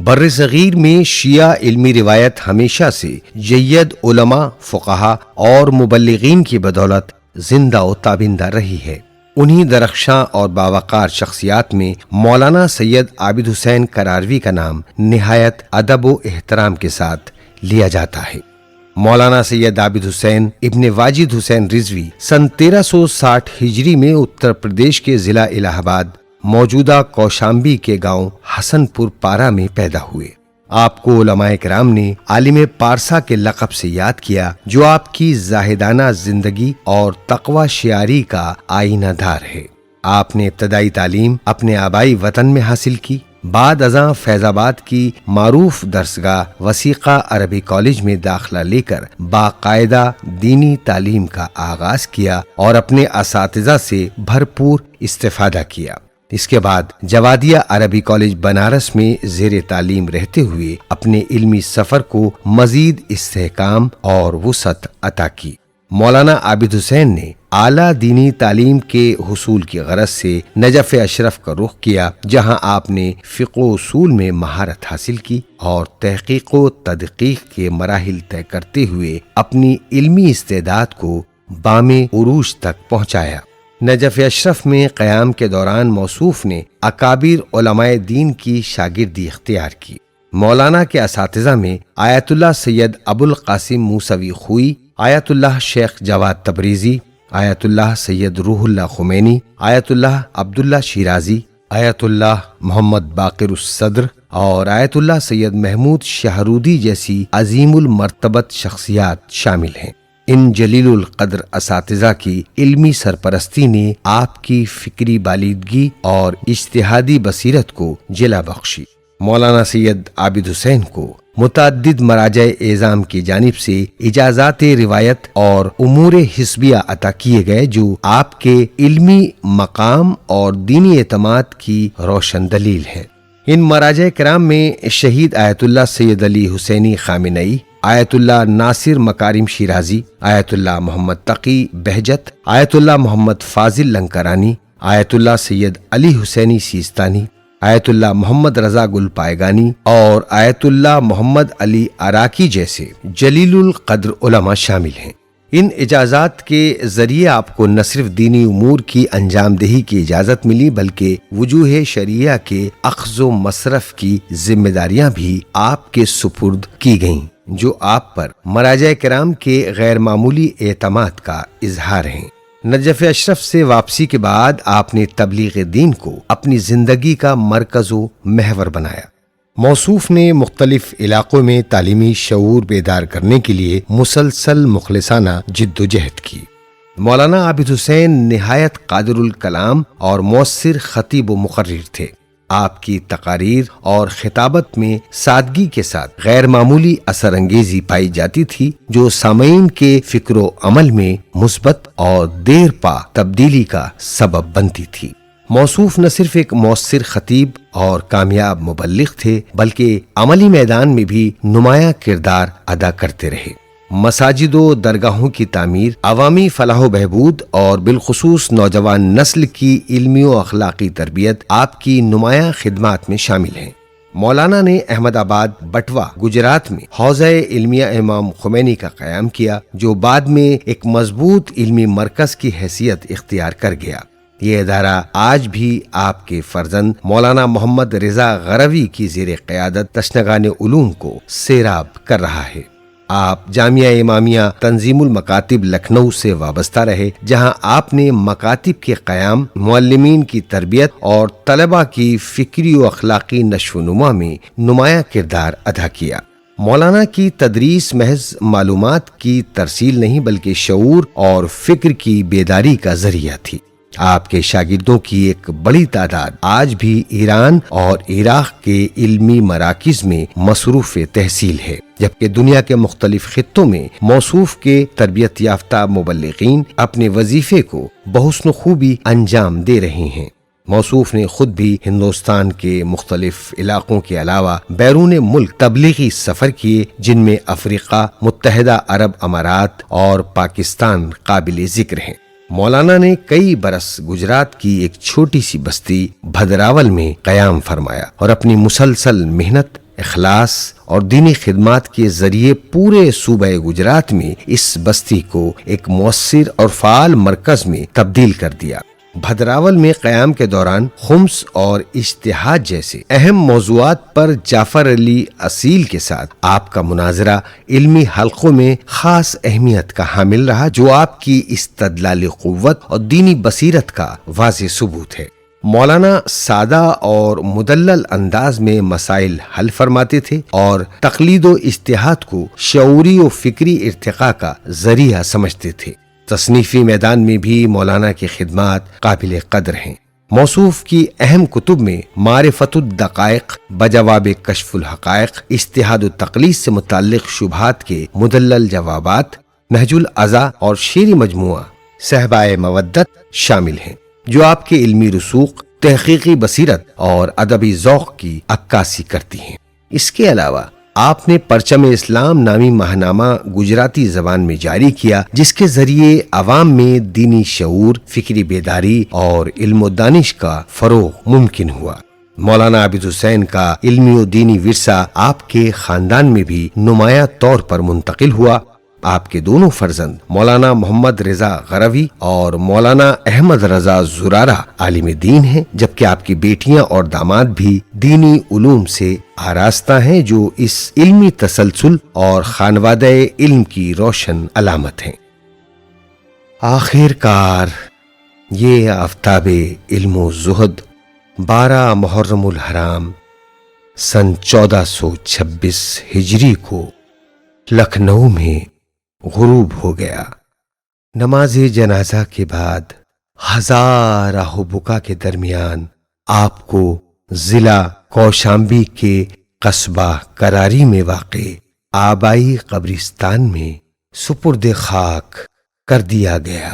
بر صغیر میں شیعہ علمی روایت ہمیشہ سے جید علماء، فقہا اور مبلغین کی بدولت زندہ و تابندہ رہی ہے۔ انہی درخشاں اور باوقار شخصیات میں مولانا سید عابد حسین کراروی کا نام نہایت ادب و احترام کے ساتھ لیا جاتا ہے۔ مولانا سید عابد حسین ابن واجد حسین رضوی سن 1360 ہجری میں اتر پردیش کے ضلع الہ آباد موجودہ کوشامبی کے گاؤں حسن پور پارا میں پیدا ہوئے۔ آپ کو علماء کرام نے عالم پارسا کے لقب سے یاد کیا، جو آپ کی زاہدانہ زندگی اور تقوی شعاری کا آئینہ دار ہے۔ آپ نے ابتدائی تعلیم اپنے آبائی وطن میں حاصل کی، بعد ازاں فیض آباد کی معروف درسگاہ وثیقہ عربی کالج میں داخلہ لے کر باقاعدہ دینی تعلیم کا آغاز کیا اور اپنے اساتذہ سے بھرپور استفادہ کیا۔ اس کے بعد جوادیہ عربی کالج بنارس میں زیر تعلیم رہتے ہوئے اپنے علمی سفر کو مزید استحکام اور وسعت عطا کی۔ مولانا عابد حسین نے اعلیٰ دینی تعلیم کے حصول کی غرض سے نجف اشرف کا رخ کیا، جہاں آپ نے فقہ و اصول میں مہارت حاصل کی اور تحقیق و تدقیق کے مراحل طے کرتے ہوئے اپنی علمی استعداد کو بام عروج تک پہنچایا۔ نجف اشرف میں قیام کے دوران موصوف نے اکابر علماء دین کی شاگردی اختیار کی۔ مولانا کے اساتذہ میں آیت اللہ سید ابو القاسم موسوی خوئی، آیت اللہ شیخ جواد تبریزی، آیت اللہ سید روح اللہ خمینی، آیت اللہ عبداللہ شیرازی، آیت اللہ محمد باقر الصدر اور آیت اللہ سید محمود شہرودی جیسی عظیم المرتبت شخصیات شامل ہیں۔ ان جلیل القدر اساتذہ کی علمی سرپرستی نے آپ کی فکری بالیدگی اور اجتہادی بصیرت کو جلا بخشی۔ مولانا سید عابد حسین کو متعدد مراجع اعظام کی جانب سے اجازات روایت اور امور حسبیہ عطا کیے گئے، جو آپ کے علمی مقام اور دینی اعتماد کی روشن دلیل ہے۔ ان مراجع کرام میں شہید آیت اللہ سید علی حسینی خامنئی، آیت اللہ ناصر مکارم شیرازی، آیت اللہ محمد تقی بہجت، آیت اللہ محمد فاضل لنکرانی، آیت اللہ سید علی حسینی سیستانی، آیت اللہ محمد رضا گل پائگانی اور آیت اللہ محمد علی عراقی جیسے جلیل القدر علماء شامل ہیں۔ ان اجازات کے ذریعے آپ کو نہ صرف دینی امور کی انجام دہی کی اجازت ملی، بلکہ وجوہ شرعیہ کے اخذ و مصرف کی ذمہ داریاں بھی آپ کے سپرد کی گئیں، جو آپ پر مراجع کرام کے غیر معمولی اعتماد کا اظہار ہیں۔ نجف اشرف سے واپسی کے بعد آپ نے تبلیغ دین کو اپنی زندگی کا مرکز و محور بنایا۔ موصوف نے مختلف علاقوں میں تعلیمی شعور بیدار کرنے کے لیے مسلسل مخلصانہ جد و جہد کی۔ مولانا عابد حسین نہایت قادر الکلام اور مؤثر خطیب و مقرر تھے۔ آپ کی تقاریر اور خطابت میں سادگی کے ساتھ غیر معمولی اثر انگیزی پائی جاتی تھی، جو سامعین کے فکر و عمل میں مثبت اور دیر پا تبدیلی کا سبب بنتی تھی۔ موصوف نہ صرف ایک مؤثر خطیب اور کامیاب مبلغ تھے، بلکہ عملی میدان میں بھی نمایاں کردار ادا کرتے رہے۔ مساجد و درگاہوں کی تعمیر، عوامی فلاح و بہبود اور بالخصوص نوجوان نسل کی علمی و اخلاقی تربیت آپ کی نمایاں خدمات میں شامل ہیں۔ مولانا نے احمد آباد بٹوا گجرات میں حوزہ علمیہ امام خمینی کا قیام کیا، جو بعد میں ایک مضبوط علمی مرکز کی حیثیت اختیار کر گیا۔ یہ ادارہ آج بھی آپ کے فرزند مولانا محمد رضا غروی کی زیر قیادت تشنگان علوم کو سیراب کر رہا ہے۔ آپ جامعہ امامیہ تنظیم المکاتب لکھنؤ سے وابستہ رہے، جہاں آپ نے مکاتب کے قیام، معلمین کی تربیت اور طلباء کی فکری و اخلاقی نشو و نما میں نمایاں کردار ادا کیا۔ مولانا کی تدریس محض معلومات کی ترسیل نہیں، بلکہ شعور اور فکر کی بیداری کا ذریعہ تھی۔ آپ کے شاگردوں کی ایک بڑی تعداد آج بھی ایران اور عراق کے علمی مراکز میں مصروف تحصیل ہے، جبکہ دنیا کے مختلف خطوں میں موصوف کے تربیت یافتہ مبلغین اپنے وظیفے کو بحسن خوبی انجام دے رہے ہیں۔ موصوف نے خود بھی ہندوستان کے مختلف علاقوں کے علاوہ بیرون ملک تبلیغی سفر کیے، جن میں افریقہ، متحدہ عرب امارات اور پاکستان قابل ذکر ہیں۔ مولانا نے کئی برس گجرات کی ایک چھوٹی سی بستی بھدراول میں قیام فرمایا اور اپنی مسلسل محنت، اخلاص اور دینی خدمات کے ذریعے پورے صوبہ گجرات میں اس بستی کو ایک مؤثر اور فعال مرکز میں تبدیل کر دیا۔ بھدراول میں قیام کے دوران خمس اور اجتہاد جیسے اہم موضوعات پر جعفر علی اصیل کے ساتھ آپ کا مناظرہ علمی حلقوں میں خاص اہمیت کا حامل رہا، جو آپ کی استدلالی قوت اور دینی بصیرت کا واضح ثبوت ہے۔ مولانا سادہ اور مدلل انداز میں مسائل حل فرماتے تھے اور تقلید و اجتہاد کو شعوری و فکری ارتقاء کا ذریعہ سمجھتے تھے۔ تصنیفی میدان میں بھی مولانا کی خدمات قابل قدر ہیں۔ موصوف کی اہم کتب میں معرفت الدقائق بجواب کشف الحقائق، اجتہاد و تقلید سے متعلق شبہات کے مدلل جوابات، نہج العزا اور شعری مجموعہ صحبائے مودت شامل ہیں، جو آپ کے علمی رسوخ، تحقیقی بصیرت اور ادبی ذوق کی عکاسی کرتی ہیں۔ اس کے علاوہ آپ نے پرچم اسلام نامی ماہنامہ گجراتی زبان میں جاری کیا، جس کے ذریعے عوام میں دینی شعور، فکری بیداری اور علم و دانش کا فروغ ممکن ہوا۔ مولانا عابد حسین کا علمی و دینی ورثہ آپ کے خاندان میں بھی نمایاں طور پر منتقل ہوا۔ آپ کے دونوں فرزند مولانا محمد رضا غروی اور مولانا احمد رضا زرارہ عالم دین ہیں، جبکہ آپ کی بیٹیاں اور داماد بھی دینی علوم سے آراستہ ہیں، جو اس علمی تسلسل اور خانوادہ علم کی روشن علامت ہیں۔ آخر کار یہ آفتاب علم و زہد 12 محرم الحرام سن 1426 ہجری کو لکھنؤ میں غروب ہو گیا۔ نماز جنازہ کے بعد ہزار آہ و بکا کے درمیان آپ کو ضلع کوشامبی کے قصبہ کراری میں واقع آبائی قبرستان میں سپرد خاک کر دیا گیا۔